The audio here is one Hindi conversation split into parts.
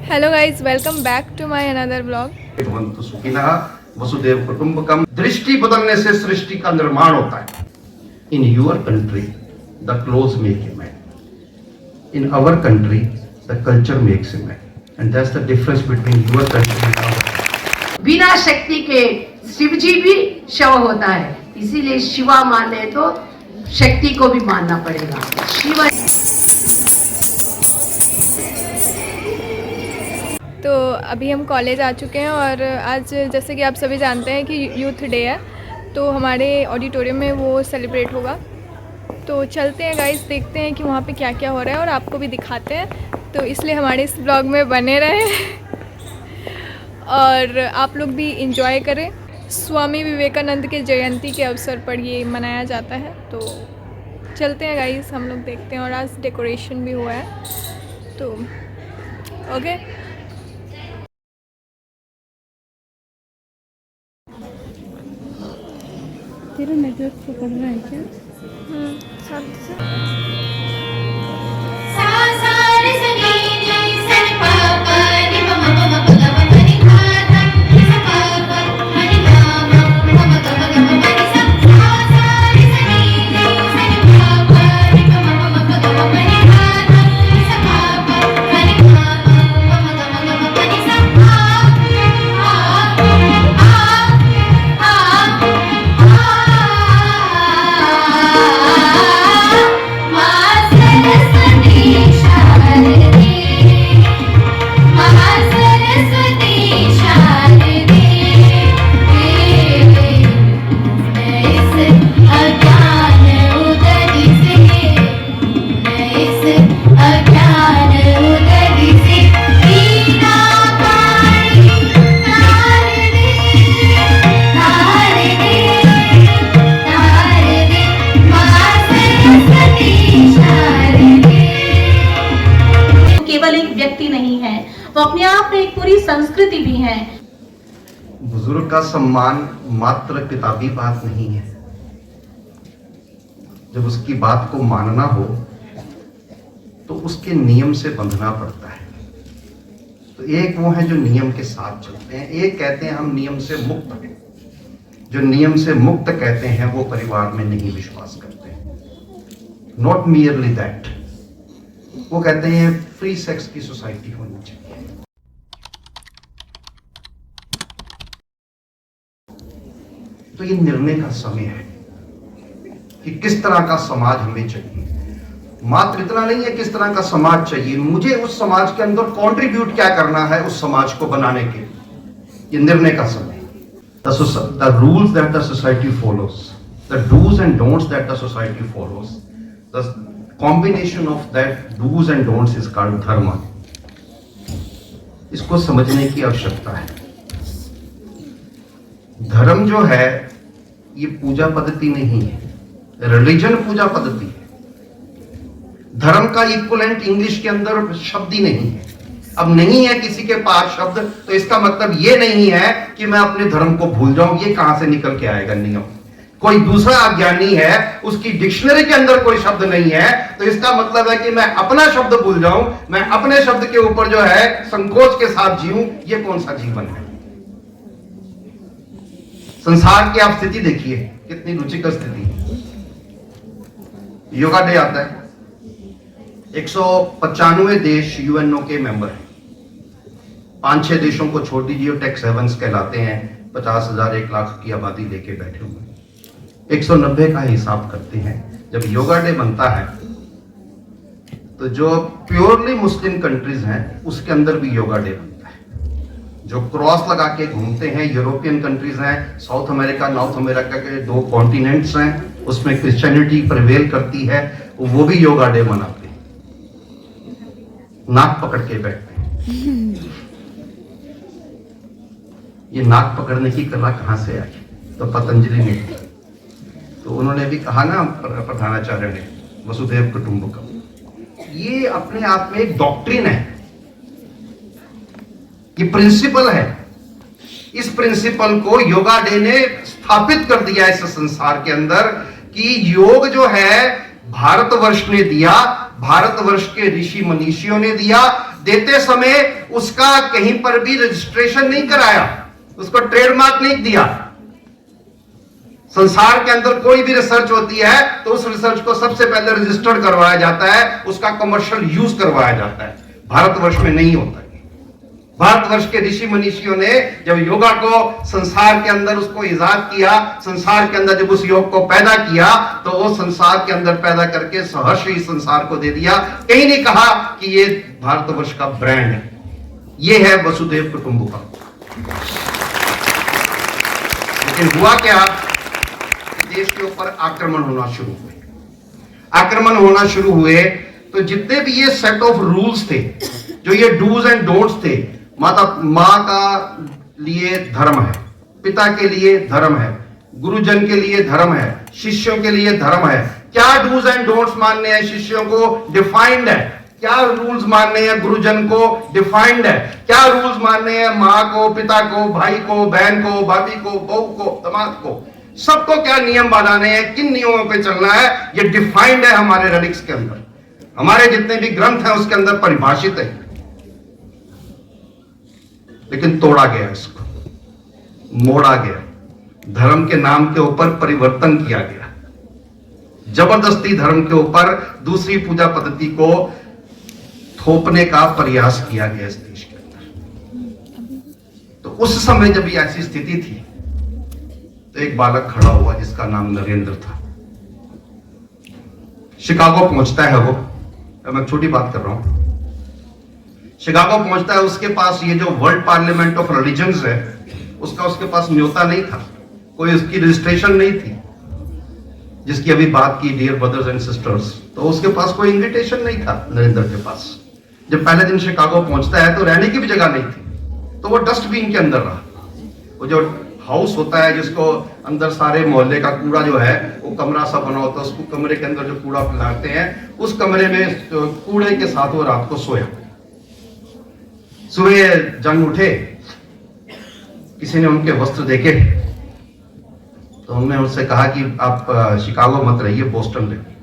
Hello guys, welcome back to my another blog. भवन्तु सुखिनः वसुदेव कुटुंबकम। दृष्टि बदलने से सृष्टि का निर्माण होता है। In your country the clothes make a man, in our country the culture makes a man, and that's the difference between your country and our. बिना शक्ति के शिव जी भी शव होता है, इसीलिए शिवा माने तो शक्ति को भी मानना पड़ेगा। शिव तो अभी हम कॉलेज आ चुके हैं और आज जैसे कि आप सभी जानते हैं कि यूथ डे है, तो हमारे ऑडिटोरियम में वो सेलिब्रेट होगा। तो चलते हैं गाइस, देखते हैं कि वहाँ पे क्या क्या हो रहा है और आपको भी दिखाते हैं। तो इसलिए हमारे इस ब्लॉग में बने रहें और आप लोग भी इंजॉय करें। स्वामी विवेकानंद के जयंती के अवसर पर ये मनाया जाता है। तो चलते हैं गाइस, हम लोग देखते हैं। और आज डेकोरेशन भी हुआ है, तो ओके। तेरा नेटवर्क पकड़ रहा है क्या? नहीं है, वो अपने आप में एक पूरी संस्कृति भी है। बुजुर्ग का सम्मान मात्र किताबी बात नहीं है। जब उसकी बात को मानना हो तो उसके नियम से बंधना पड़ता है। तो एक वो है जो नियम के साथ चलते हैं, एक कहते हैं हम नियम से मुक्त हैं। जो नियम से मुक्त कहते हैं वो परिवार में नहीं विश्वास करते। नॉट मियरली दैट, वो कहते हैं फ्री सेक्स की सोसाइटी होनी चाहिए। तो ये निर्णय का समय है कि किस तरह का समाज हमें चाहिए। मात्र इतना नहीं है किस तरह का समाज चाहिए, मुझे उस समाज के अंदर कंट्रीब्यूट क्या करना है उस समाज को बनाने के। ये निर्णय का समय। The rules that the society follows, the do's and don'ts that the society follows, the combination of that do's and don'ts is called dharma. इसको समझने की आवश्यकता है। धर्म जो है ये पूजा पद्धति नहीं है, रिलीजन पूजा पद्धति है। धर्म का इक्विवेलेंट इंग्लिश के अंदर शब्द ही नहीं है। अब नहीं है किसी के पास शब्द तो इसका मतलब ये नहीं है कि मैं अपने धर्म को भूल जाऊं। ये कहां से निकल के आएगा नियम? कोई दूसरा अज्ञानी है, उसकी डिक्शनरी के अंदर कोई शब्द नहीं है, तो इसका मतलब है कि मैं अपना शब्द भूल जाऊं, मैं अपने शब्द के ऊपर जो है संकोच के साथ जीऊं। ये कौन सा जीवन है? संसार की आप स्थिति देखिए, कितनी रुचिकर स्थिति है। योगा डे आता है, 195 देश यूएनओ के मेंबर हैं। 5-6 देशों को छोड़ दीजिए, टेक 7 कहलाते हैं। 50,000 1 लाख की आबादी लेके बैठे हुए हैं। 190 का हिसाब करते हैं। जब योगा डे बनता है तो जो प्योरली मुस्लिम कंट्रीज हैं उसके अंदर भी योगा डे बनता है। जो क्रॉस लगा के घूमते हैं यूरोपियन कंट्रीज हैं, साउथ अमेरिका नॉर्थ अमेरिका के 2 कॉन्टिनेंट्स हैं, उसमें क्रिश्चियनिटी प्रिवेल करती है, वो भी योगा डे मनाते हैं। नाक पकड़ के बैठते हैं। ये नाक पकड़ने की कला कहां से आई? तो पतंजलि ने, तो उन्होंने भी कहा ना प्रधानाचार्य ने, वसुदेव कुटुंबकम। ये अपने आप में एक डॉक्ट्रिन है, ये प्रिंसिपल है। इस प्रिंसिपल को योगा डे ने स्थापित कर दिया इस संसार के अंदर कि योग जो है भारतवर्ष ने दिया, भारतवर्ष के ऋषि मनीषियों ने दिया, देते समय उसका कहीं पर भी रजिस्ट्रेशन नहीं कराया, उसको ट्रेडमार्क नहीं दिया। संसार के अंदर कोई भी रिसर्च होती है तो उस रिसर्च को सबसे पहले रजिस्टर्ड करवाया जाता है, उसका कमर्शियल यूज करवाया जाता है। भारतवर्ष में नहीं होता है। भारतवर्ष के ऋषि मनीषियों ने जब योगा को संसार के अंदर उसको इजाद किया, संसार के अंदर जब उस योग को पैदा किया, तो वो संसार के अंदर पैदा करके सहर्ष ही संसार को दे दिया। कहीं नहीं कहा कि ये भारतवर्ष का ब्रांड है, ये है वसुधैव कुटुंबकम। लेकिन हुआ क्या, देश के ऊपर आक्रमण होना शुरू हुए। आक्रमण होना शुरू हुए तो जितने भी ये सेट ऑफ रूल्स थे, जो ये डूज एंड डोंट्स थे, माँ का लिए धर्म है, पिता के लिए धर्म है, गुरुजन के लिए धर्म है, शिष्यों के लिए धर्म है। क्या डूज एंड डोंट्स मानने हैं शिष्यों को, डिफाइंड है। क्या रूल्स मानने हैं गुरुजन को, डिफाइंड है। क्या रूल्स मानने हैं माँ को, पिता को, भाई को, बहन को, भाभी को, बहू को, दामाद को, सबको क्या नियम बनाने हैं, किन नियमों पे चलना है, ये डिफाइंड है हमारे रेडिक्स के अंदर। हमारे जितने भी ग्रंथ हैं उसके अंदर परिभाषित है। लेकिन तोड़ा गया, इसको मोड़ा गया, धर्म के नाम के ऊपर परिवर्तन किया गया, जबरदस्ती धर्म के ऊपर दूसरी पूजा पद्धति को थोपने का प्रयास किया गया इस देश के अंदर। तो उस समय जब ये ऐसी स्थिति थी तो एक बालक खड़ा हुआ जिसका नाम नरेंद्र था। शिकागो पहुंचता है वो, मैं छोटी बात कर रहा हूं। शिकागो पहुंचता है, उसके पास ये जो वर्ल्ड पार्लियामेंट ऑफ रिलीजन्स है उसके पास न्योता नहीं था, कोई उसकी रजिस्ट्रेशन नहीं थी, जिसकी अभी बात की डियर ब्रदर्स एंड सिस्टर्स। तो उसके पास कोई इन्विटेशन नहीं था नरेंद्र के पास। जब पहले दिन शिकागो पहुंचता है तो रहने की भी जगह नहीं थी, तो वो डस्टबिन के अंदर रहा। वो जो हाउस होता है जिसको अंदर सारे मोहल्ले का कूड़ा जो है वो कमरा सा बना होता है, उसको कमरे के अंदर जो कूड़ा फैलाते हैं उस कमरे में कूड़े के साथ वो रात को सोया। सुबह जंग उठे, किसी ने उनके वस्त्र देखे तो उन्होंने उससे कहा कि आप शिकागो मत रहिए, बोस्टन रहिए।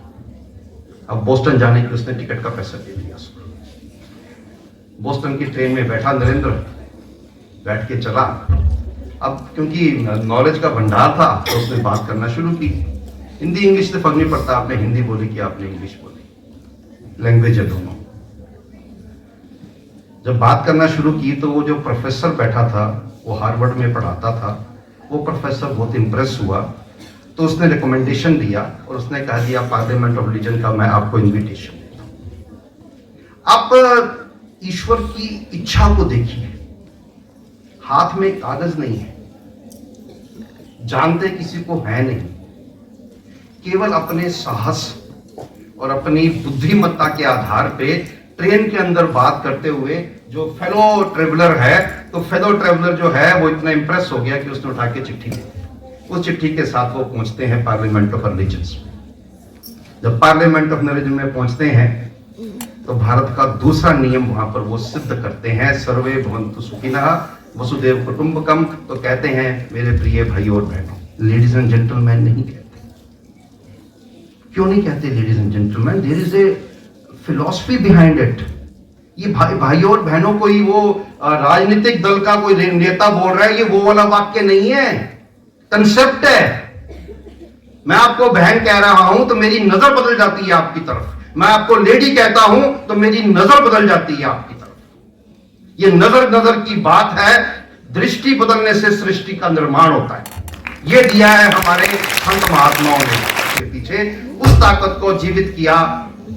अब बोस्टन जाने की उसने टिकट का पैसा दे दिया उसको। बोस्टन की ट्रेन में बैठा नरेंद्र, बैठ के चला। अब क्योंकि नॉलेज का भंडार था तो उसने बात करना शुरू की। हिंदी इंग्लिश से फर्क नहीं पड़ता, आपने हिंदी बोली कि आपने इंग्लिश बोली, लैंग्वेज है दोनों। जब बात करना शुरू की तो वो जो प्रोफेसर बैठा था, वो हार्वर्ड में पढ़ाता था, वो प्रोफेसर बहुत इंप्रेस हुआ। तो उसने रिकमेंडेशन दिया और उसने कहा दिया पार्लियामेंट ऑफ रिलीजन का मैं आपको इन्विटेशन देता हूं। आप ईश्वर की इच्छा को देखिए, हाथ में कागज नहीं है, जानते किसी को है नहीं, केवल अपने साहस और अपनी बुद्धिमत्ता के आधार पे ट्रेन के अंदर बात करते हुए जो फेलो ट्रेवलर है, तो फेलो ट्रेवलर जो है वो इतना इंप्रेस हो गया कि उसने उठा के चिट्ठी दी। उस चिट्ठी के साथ वो पहुंचते हैं पार्लियामेंट ऑफ रिलीजन्स। जब पार्लियामेंट ऑफ रिलीजन में पहुंचते हैं तो भारत का दूसरा नियम वहां पर वो सिद्ध करते हैं, सर्वे भवन्तु सुखिनः वसुधैव कुटुंबकम। तो कहते हैं मेरे प्रिय भाई और बहनों, लेडीज एंड जेंटलमैन नहीं कहते। क्यों नहीं कहते ladies and gentleman? There is a philosophy behind it. ये भाई और बहनों कोई वो राजनीतिक दल का कोई नेता बोल रहा है, ये वो वाला वाक्य नहीं है, कंसेप्ट है। मैं आपको बहन कह रहा हूं तो मेरी नजर बदल जाती है आपकी तरफ, मैं आपको लेडी कहता हूं तो मेरी नजर बदल जाती है आपकी तरफ। ये नजर की बात है, दृष्टि बदलने से सृष्टि का निर्माण होता है। ये दिया है हमारे संत महात्माओं ने। के पीछे उस ताकत को जीवित किया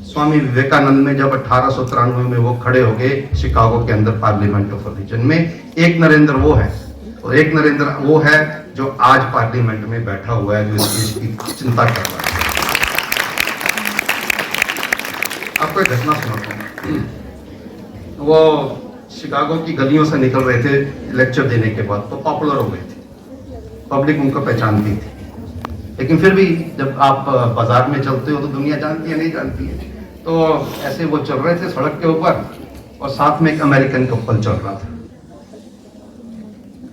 स्वामी विवेकानंद में, जब 1893 में वो खड़े हो गए शिकागो के अंदर पार्लियामेंट ऑफ रिलीजन में। एक नरेंद्र वो है और एक नरेंद्र वो है जो आज पार्लियामेंट में बैठा हुआ है, जो इस देश की चिंता कर रहा है। आपको एक घटना सुनाता हूं। वो शिकागो की गलियों से निकल रहे थे लेक्चर देने के बाद, तो पॉपुलर हो गए थे, पब्लिक उनको पहचानती थी। लेकिन फिर भी जब आप बाजार में चलते हो तो दुनिया जानती है नहीं जानती है। तो ऐसे वो चल रहे थे सड़क के ऊपर और साथ में एक अमेरिकन कपल चल रहा था।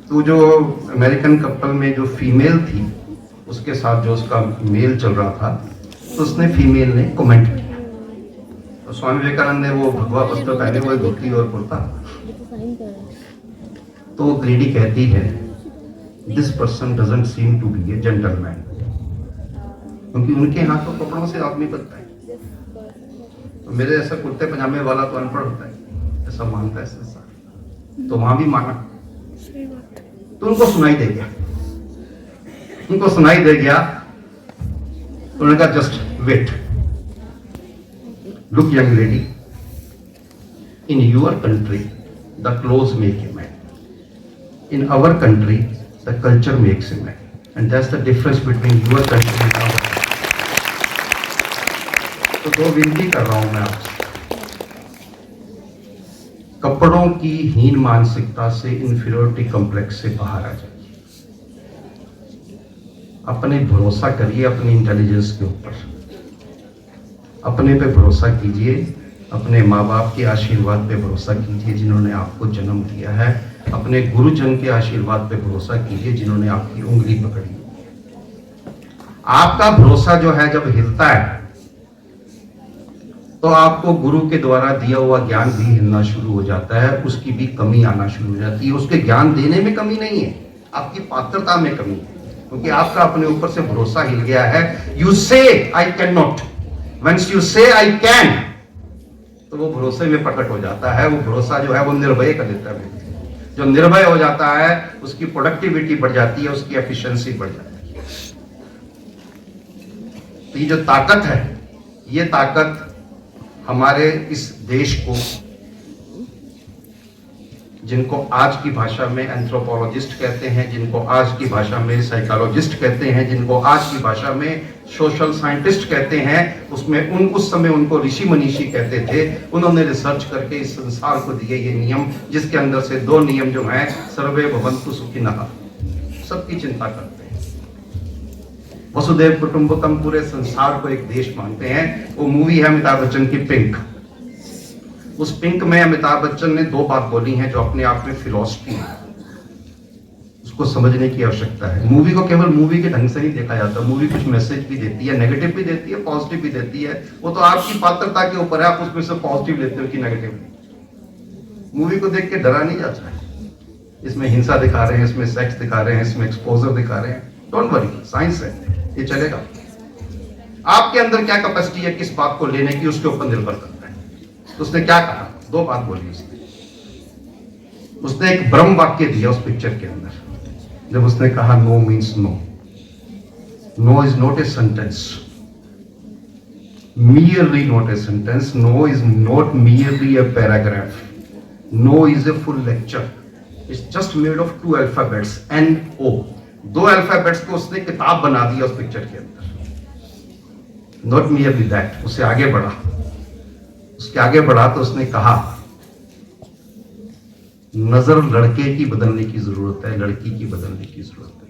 तो जो अमेरिकन कपल में जो फीमेल थी उसके साथ जो उसका मेल चल रहा था, तो उसने फीमेल ने कमेंट किया, स्वामी विवेकानंद ने वो भगवा वस्त्र पहने हुए, धोती और कुर्ता। तो वो लेडी कहती है this person doesn't seem to be a gentleman, क्योंकि उनके हाथों कपड़ों से आदमी बनता है। तो मेरे ऐसा कुर्ते पजामे वाला तो अनपढ़ होता है, ऐसा मानता है संसार। तो वहां भी माना, तो उनको सुनाई दे गया, उनको सुनाई दे गया। तो उन्होंने कहा just wait, look young lady, in your country the cloth make a man, in our country the culture makes a man, and that's the difference between your country and our. तो दो विनती कर रहा हूं मैं आपसे, कपड़ों की हीन मानसिकता से, इंफीरियरिटी कॉम्प्लेक्स से बाहर आ जाइए। अपने भरोसा करिए अपनी इंटेलिजेंस के ऊपर, अपने पे भरोसा कीजिए, अपने माँ बाप के आशीर्वाद पे भरोसा कीजिए जिन्होंने आपको जन्म दिया है, अपने गुरुजन के आशीर्वाद पे भरोसा कीजिए जिन्होंने आपकी उंगली पकड़ी। आपका भरोसा जो है जब हिलता है तो आपको गुरु के द्वारा दिया हुआ ज्ञान भी हिलना शुरू हो जाता है, उसकी भी कमी आना शुरू हो जाती है। उसके ज्ञान देने में कमी नहीं है, आपकी पात्रता में कमी है, क्योंकि आपका अपने ऊपर से भरोसा हिल गया है। You say I can not, once you say I can, तो वो भरोसे में प्रकट हो जाता है। वो भरोसा जो है वो निर्भय कर देता है व्यक्ति। जो निर्भय हो जाता है उसकी प्रोडक्टिविटी बढ़ जाती है, उसकी एफिशिएंसी बढ़ जाती है। तो ये जो ताकत है, ये ताकत हमारे इस देश को, जिनको आज की भाषा में एंथ्रोपोलॉजिस्ट कहते हैं, जिनको आज की भाषा में साइकोलॉजिस्ट कहते हैं, जिनको आज की भाषा में सोशल साइंटिस्ट कहते हैं, उसमें उस समय उनको ऋषि मनीषी कहते थे। उन्होंने रिसर्च करके इस संसार को दिए ये नियम, जिसके अंदर से दो नियम जो हैं, सर्वे भवन्तु सुखिनः, सबकी चिंता करते हैं। वसुदेव कुटुंबकम, पूरे संसार को एक देश मानते हैं। वो मूवी है अमिताभ बच्चन की पिंक। उस पिंक में अमिताभ बच्चन ने दो बात बोली हैं जो अपने आप में फिलॉसफी है, उसको समझने की आवश्यकता है। मूवी को केवल मूवी के ढंग से नहीं देखा जाता, मूवी कुछ मैसेज भी देती है, नेगेटिव भी देती है, पॉजिटिव भी देती है। वो तो आपकी पात्रता के ऊपर है, आप उसमें से पॉजिटिव लेते हो कि नेगेटिव। मूवी को देख के डरा नहीं जाता है। इसमें हिंसा दिखा रहे हैं, इसमें सेक्स दिखा रहे हैं, इसमें एक्सपोजर दिखा रहे हैं, डोंट वरी, साइंस है, ये चलेगा। आपके अंदर क्या कैपेसिटी है किस बात को लेने की, उसके ऊपर निर्भर करता है। तो उसने क्या कहा, दो बात बोली उसने एक ब्रह्म वाक्य दिया उस पिक्चर के अंदर। जब उसने कहा no means no, no is not a sentence, merely not a sentence, no is not merely a paragraph, no is a full lecture, it's just made of two alphabets, N-O। दो अल्फाबेट्स को उसने किताब बना दिया उस पिक्चर के अंदर। नॉट मियरली दैट, उससे आगे बढ़ा, उसके आगे बढ़ा तो उसने कहा नजर लड़के की बदलने की जरूरत है, लड़की की बदलने की जरूरत है।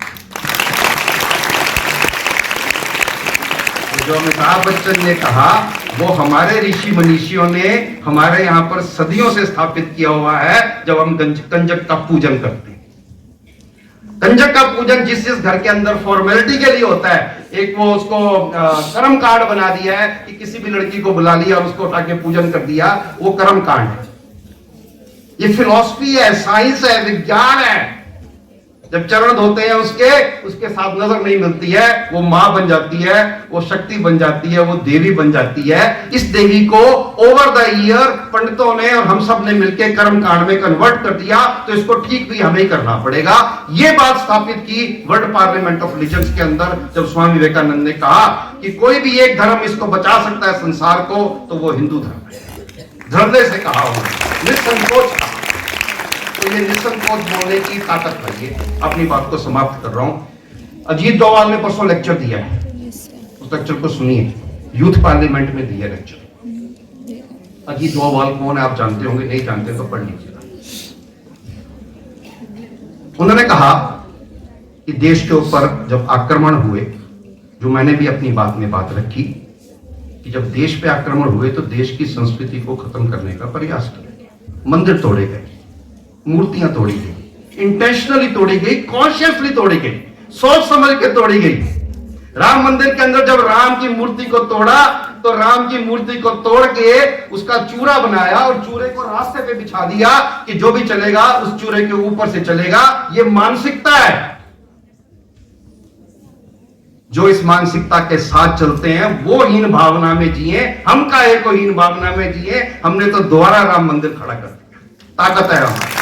तो जो अमिताभ बच्चन ने कहा वो हमारे ऋषि मनीषियों ने हमारे यहाँ पर सदियों से स्थापित किया हुआ है। जब हम कंजक का पूजन करते हैं, कंजक का पूजन जिस घर के अंदर फॉर्मेलिटी के लिए होता है, एक वो उसको कर्म कांड बना दिया है कि किसी भी लड़की को बुला लिया और उसको उठा के पूजन कर दिया, वो कर्म कांड है। ये फिलॉसफी है, साइंस है, विज्ञान है। जब चरण धोते हैं उसके साथ नजर नहीं मिलती है, वो मां बन जाती है, वो शक्ति बन जाती है, वो देवी बन जाती है। इस देवी को ओवर द ईयर पंडितों ने और हम सब ने मिलकर कर्म कांड में कन्वर्ट कर दिया, तो इसको ठीक भी हमें ही करना पड़ेगा। ये बात स्थापित की वर्ल्ड पार्लियामेंट ऑफ रिलीजन्स के अंदर, जब स्वामी विवेकानंद ने कहा कि कोई भी एक धर्म इसको बचा सकता है संसार को, तो वो हिंदू धर्म है। धृदय से कहा उन्होंने, निसंकोच कहा। तो ये निसंकोच बोलने की ताकत चाहिए। अपनी बात को समाप्त कर रहा हूं। अजीत डोभाल ने परसों लेक्चर दिया है, उस लेक्चर को सुनिए, यूथ पार्लियामेंट में दिया लेक्चर। अजीत डोभाल कौन है आप जानते होंगे, नहीं जानते तो पढ़ लीजिएगा। उन्होंने कहा कि देश के ऊपर जब आक्रमण हुए, जो मैंने भी अपनी बात में बात रखी कि जब देश पे आक्रमण हुए तो देश की संस्कृति को खत्म करने का प्रयास किया गया। मंदिर तोड़े गए, मूर्तियां तोड़ी गई, इंटेंशनली तोड़ी गई, कॉन्शियसली तोड़ी गई, सोच समझ के तोड़ी गई। राम मंदिर के अंदर जब राम की मूर्ति को तोड़ा तो राम की मूर्ति को तोड़ के उसका चूरा बनाया और चूरे को रास्ते पे बिछा दिया कि जो भी चलेगा उस चूरे के ऊपर से चलेगा। ये मानसिकता है। जो इस मानसिकता के साथ चलते हैं वो हीन भावना में जिए, हम काहे को हीन भावना में जिए। हमने तो दोबारा राम मंदिर खड़ा कर दिया। ताकत है हमारी।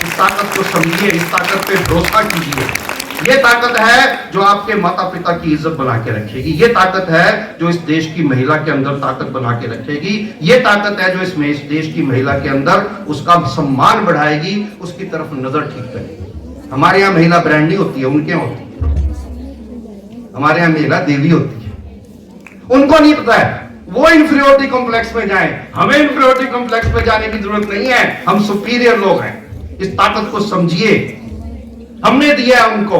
इस ताकत को समझिए, इस ताकत पे भरोसा कीजिए। ये ताकत है जो आपके माता पिता की इज्जत बना के रखेगी। ये ताकत है जो इस देश की महिला के अंदर ताकत बना के रखेगी। ये ताकत है जो इस देश की महिला के अंदर उसका सम्मान बढ़ाएगी, उसकी तरफ नजर ठीक करेगी। हमारे यहाँ महिला ब्रांड नहीं होती है, उनके यहाँ होती है। हमारे यहाँ महिला देवी होती है। उनको नहीं पता है, वो इंफीरियोरिटी कॉम्प्लेक्स में जाएं। हमें इंफीरियोरिटी कॉम्प्लेक्स में जाने की जरूरत नहीं है। हम सुपीरियर लोग हैं। इस ताकत को समझिए, हमने दिया है उनको।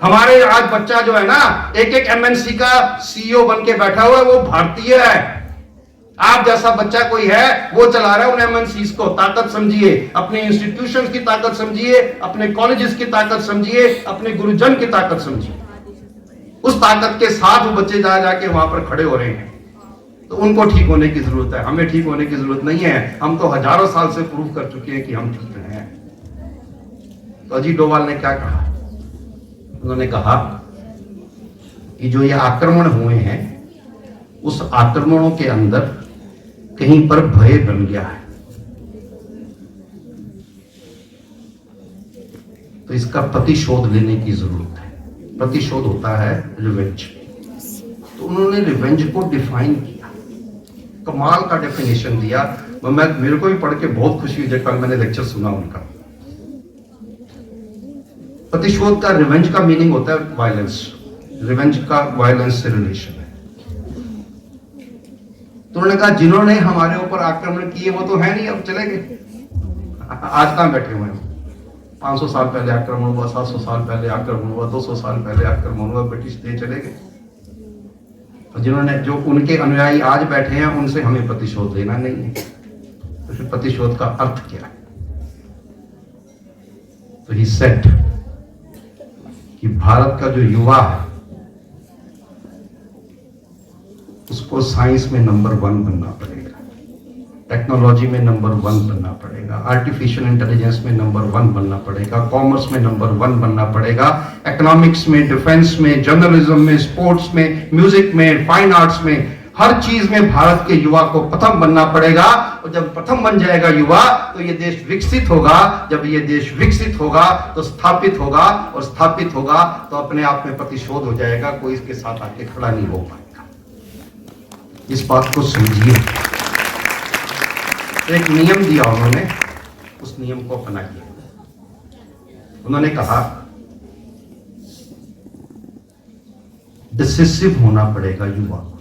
हमारे आज बच्चा जो है ना, एक एमएनसी का सीईओ बन के बैठा हुआ है, वो भारतीय है। आप जैसा बच्चा कोई है वो चला रहा है उन एमएनसीज को। ताकत समझिए, अपने इंस्टीट्यूशंस की ताकत समझिए, अपने कॉलेजेस की ताकत समझिए, अपने गुरुजन की ताकत समझिए। उस ताकत के साथ वो बच्चे जा जाके वहां पर खड़े हो रहे हैं। तो उनको ठीक होने की जरूरत है, हमें ठीक होने की जरूरत नहीं है। हम तो हजारों साल से प्रूव कर चुके हैं कि हम ठीक हैं। तो अजीत डोभाल ने क्या कहा? उन्होंने कहा कि जो ये आक्रमण हुए हैं, उस आक्रमणों के अंदर कहीं पर भय बन गया है। तो इसका प्रतिशोध लेने की जरूरत है। प्रतिशोध होता है रिवेंज। तो उन्होंने रिवेंज को डिफाइन किया, कमाल का डेफिनेशन दिया। मेरे को भी पढ़ के बहुत खुशी हुई जब कल मैंने लेक्चर सुना उनका। प्रतिशोध का, रिवेंज का मीनिंग होता है वायलेंस। रिवेंज का वायलेंस से रिलेशन है। तो उन्होंने कहा जिन्होंने हमारे ऊपर आक्रमण किए वो तो है नहीं, अब चले गए। आज कहां बैठे हुए हैं? 500 साल पहले आक्रमण हुआ, 700 साल पहले आक्रमण हुआ, 200 साल पहले आक्रमण हुआ, ब्रिटिश दे चले गए। और जिन्होंने, जो उनके अनुयायी आज बैठे हैं, उनसे हमें प्रतिशोध लेना नहीं है। तो फिर प्रतिशोध का अर्थ क्या है? तो ही सेड कि भारत का जो युवा है उसको साइंस में नंबर 1 बनना पड़ेगा, टेक्नोलॉजी में नंबर 1 बनना पड़ेगा, आर्टिफिशियल इंटेलिजेंस में नंबर 1 बनना पड़ेगा, कॉमर्स में नंबर 1 बनना पड़ेगा, इकोनॉमिक्स में, डिफेंस में, जर्नलिज्म में, स्पोर्ट्स में, म्यूजिक में, फाइन आर्ट्स में, हर चीज में भारत के युवा को प्रथम बनना पड़ेगा। और जब प्रथम बन जाएगा युवा तो ये देश विकसित होगा। जब ये देश विकसित होगा तो स्थापित होगा, और स्थापित होगा तो अपने आप में प्रतिशोध हो जाएगा। कोई इसके साथ आके खड़ा नहीं हो पाएगा। इस बात को समझिए। एक नियम दिया उन्होंने, उस नियम को अपनाइए। उन्होंने कहा डिसिसिव होना पड़ेगा युवा को।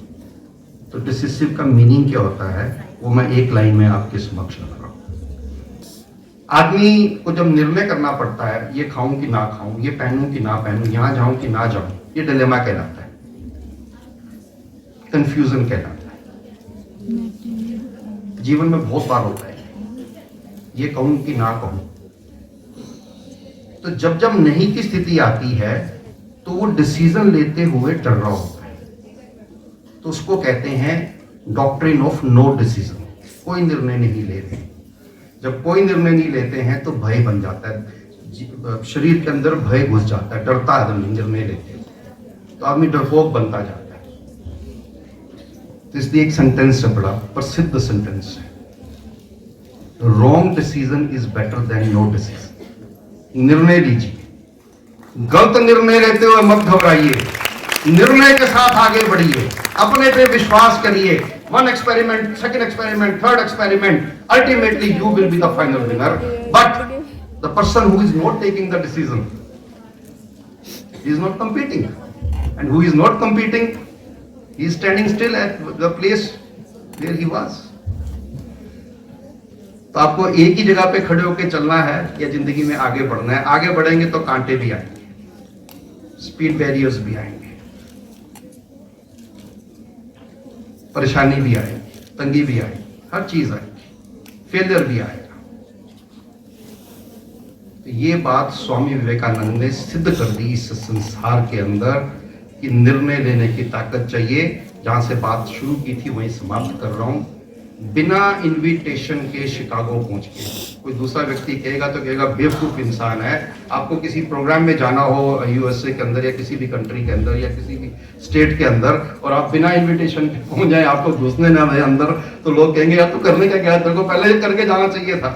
तो डिसिसिव का मीनिंग क्या होता है वो मैं एक लाइन में आपके समक्ष रख रहा हूं। आदमी को जब निर्णय करना पड़ता है, ये खाऊं कि ना खाऊं, ये पहनूं कि ना पहनूं, यहां जाऊं कि ना जाऊं, ये डिलेमा कहलाता है, कंफ्यूजन कहलाता है। जीवन में बहुत बार होता है, ये कहूं कि ना कहूं। तो जब जब नहीं की स्थिति आती है तो वो डिसीजन लेते हुए डर रहा होता है। तो उसको कहते हैं डॉक्ट्रिन ऑफ नो डिसीजन। कोई निर्णय नहीं ले रहे। जब कोई निर्णय नहीं लेते हैं तो भय बन जाता है, शरीर के अंदर भय घुस जाता है, डरता आदमी निर्णय लेते हैं, तो आदमी डरपोक बनता जाता है। तो इसलिए एक सेंटेंस है, बड़ा प्रसिद्ध सेंटेंस है, wrong decision is better than no decision. निर्णय लीजिए, गलत निर्णय लेते हुए मत घबराइए, निर्णय के साथ आगे बढ़िए, अपने पे विश्वास करिए। 1 experiment, 2nd experiment, 3rd experiment, ultimately you will be the final winner. But the person who is not taking the decision, he is not competing, and who is not competing, he is standing still at the place where he was. तो आपको एक ही जगह पे खड़े होकर चलना है या जिंदगी में आगे बढ़ना है। आगे बढ़ेंगे तो कांटे भी आएंगे, स्पीड बैरियर्स भी आएंगे, परेशानी भी आएगी, तंगी भी आएगी, हर चीज आएगी, फेलियर भी आएगा। तो ये बात स्वामी विवेकानंद ने सिद्ध कर दी इस संसार के अंदर कि निर्णय लेने की ताकत चाहिए। जहां से बात शुरू की थी वहीं समाप्त कर रहा हूं। बिना इनविटेशन के शिकागो पहुंच के कोई दूसरा व्यक्ति कहेगा तो कहेगा बेवकूफ इंसान है। आपको किसी प्रोग्राम में जाना हो यूएसए के अंदर या किसी भी कंट्री के अंदर या किसी भी स्टेट के अंदर और आप बिना इनविटेशन के पहुंच जाए, आपको घुसने ना दे अंदर, तो लोग कहेंगे यार तू करने क्या गया, तेरे को पहले करके जाना चाहिए था।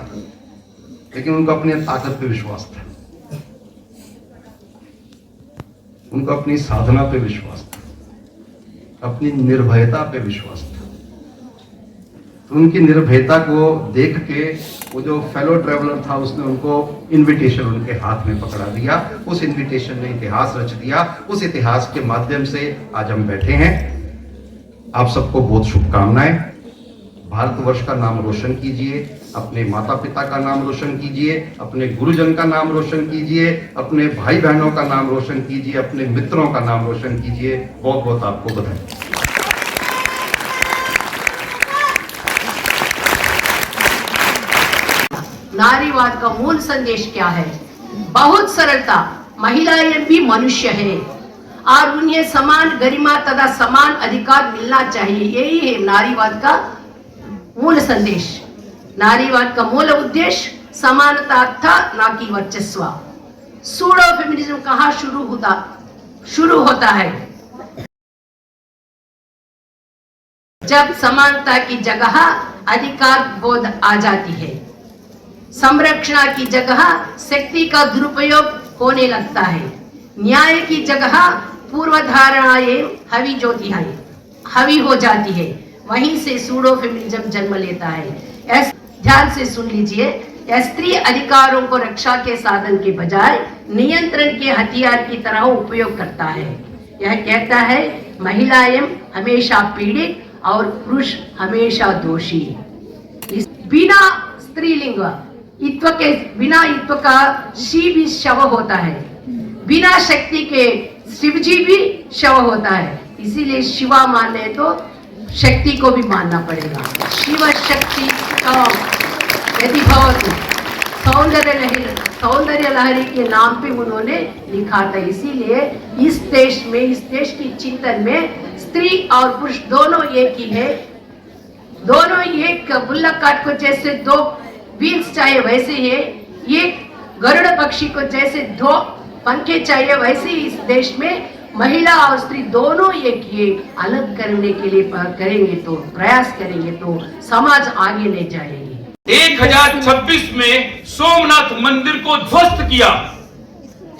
लेकिन उनको अपनी ताकत पे विश्वास था, उनको अपनी साधना पे विश्वास था, अपनी निर्भयता पे विश्वास था। तो उनकी निर्भयता को देख के वो जो फेलो ट्रेवलर था उसने उनको इनविटेशन उनके हाथ में पकड़ा दिया। उस इनविटेशन ने इतिहास रच दिया। उस इतिहास के माध्यम से आज हम बैठे हैं। आप सबको बहुत शुभकामनाएं। भारतवर्ष का नाम रोशन कीजिए, अपने माता पिता का नाम रोशन कीजिए, अपने गुरुजन का नाम रोशन कीजिए, अपने भाई बहनों का नाम रोशन कीजिए, अपने मित्रों का नाम रोशन कीजिए। बहुत बहुत आपको बधाई। नारीवाद का मूल संदेश क्या है? बहुत सरलता, महिलाएं भी मनुष्य है और उन्हें समान गरिमा तथा समान अधिकार मिलना चाहिए। यही है नारीवाद का मूल संदेश। नारीवाद का मूल उद्देश्य समानता था, ना कि वर्चस्व। सूडो फेमिनिज्म कहाँ शुरू होता है? जब समानता की जगह अधिकार बोध आ जाती है, संरक्षण की जगह शक्ति का दुरुपयोग होने लगता है, न्याय की जगह पूर्वधारणाएं हावी हो जाती है, वहीं से सूडो फेमिनिज्म जन्म लेता है। ध्यान से सुन लीजिए, स्त्री अधिकारों को रक्षा के साधन के बजाय नियंत्रण के हथियार की तरह उपयोग करता है। यह कहता है महिलाएं हमेशा पीड़ित और पुरुष हमेशा दोषी। बिना स्त्रीलिंग बिना इत्व का शिव भी शव होता है, बिना शक्ति के शिवजी भी शव होता है। इसीलिए शिवा माने तो शक्ति को भी मानना पड़ेगा। शिव शक्ति यदि भवतु सौंदर्य लहरी के नाम पे उन्होंने लिखा था। इसीलिए इस देश की चिंतन में स्त्री और पुरुष दोनों एक ही है। दोनों एक बुल्लक काट को जैसे दो व्हील्स चाहिए वैसे है, एक गरुड़ पक्षी को जैसे दो पंखे चाहिए, वैसे इस देश में महिला और स्त्री दोनों एक ये अलग करने के लिए करेंगे तो प्रयास करेंगे तो समाज आगे ले जाएगी। 1026 में सोमनाथ मंदिर को ध्वस्त किया।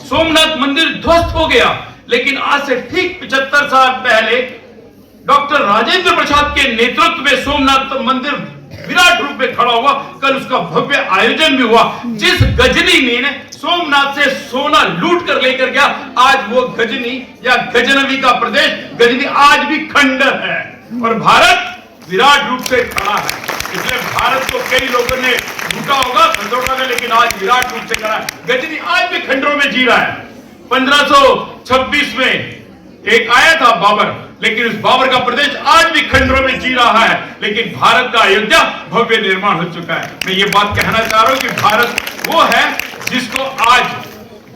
सोमनाथ मंदिर ध्वस्त हो गया, लेकिन आज से ठीक 75 साल पहले डॉक्टर राजेंद्र प्रसाद के नेतृत्व में सोमनाथ मंदिर विराट रूप में खड़ा हुआ। कल उसका भव्य आयोजन भी हुआ। जिस गजनी ने सोमनाथ से सोना लूट कर लेकर गया, आज वो गजनी या गजनवी का प्रदेश गजनी आज भी खंडर है और भारत विराट रूप से खड़ा है। इसलिए भारत को कई लोगों ने लूटा होगा, खसोटा होगा, लेकिन आज विराट रूप से खड़ा है। गजनी आज भी खंडरों में जी रहा है। 1526 में एक आया था बाबर, लेकिन उस बाबर का प्रदेश आज भी खंडरों में जी रहा है। लेकिन भारत का अयोध्या भव्य निर्माण हो चुका है। मैं ये बात कहना चाह रहा हूं कि भारत वो है जिसको आज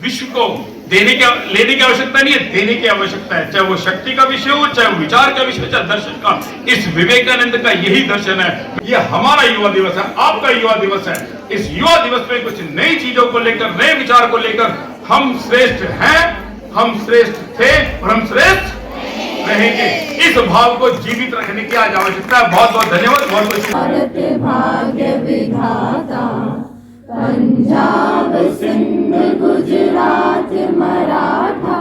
विश्व को लेने की आवश्यकता नहीं है, देने की आवश्यकता है। चाहे वो शक्ति का विषय हो, चाहे वो विचार का विषय, चाहे दर्शन का। इस विवेकानंद का यही दर्शन है। ये हमारा युवा दिवस है, आपका युवा दिवस है। इस युवा दिवस में कुछ नई चीजों को लेकर, नए विचार को लेकर हम श्रेष्ठ हैं, हम श्रेष्ठ थे और हम श्रेष्ठ रहेंगे। इस भाव को जीवित रखने की आज आवश्यकता है। बहुत बहुत धन्यवाद। बहुत बहुत भाग्य विधाता पंजाब सिंध गुजरात मराठा।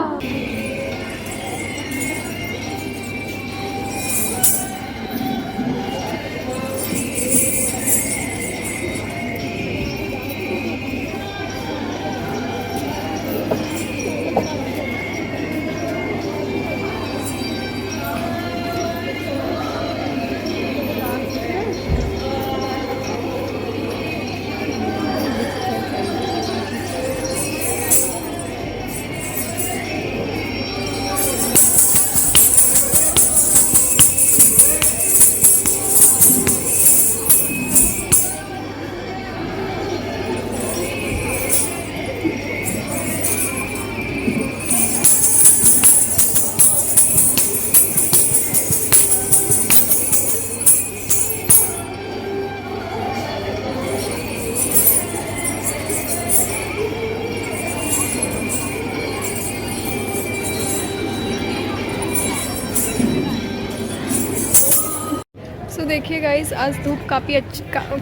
सो देखिए गाइस, आज धूप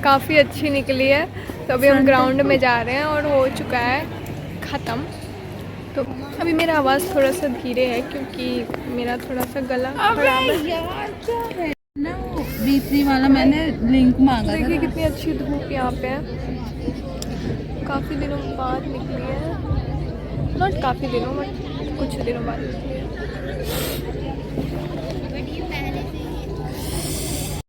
काफ़ी अच्छी निकली है। तो अभी हम ग्राउंड में जा रहे हैं और हो चुका है ख़त्म। तो अभी मेरा आवाज़ थोड़ा सा धीरे है क्योंकि मेरा थोड़ा सा गला खराब है। ना B3 वाला मैंने लिंक मांगा था। देखिए कितनी अच्छी धूप यहाँ पे है, काफ़ी दिनों बाद निकली है। नॉट काफ़ी दिनों बट कुछ दिनों बाद निकली है।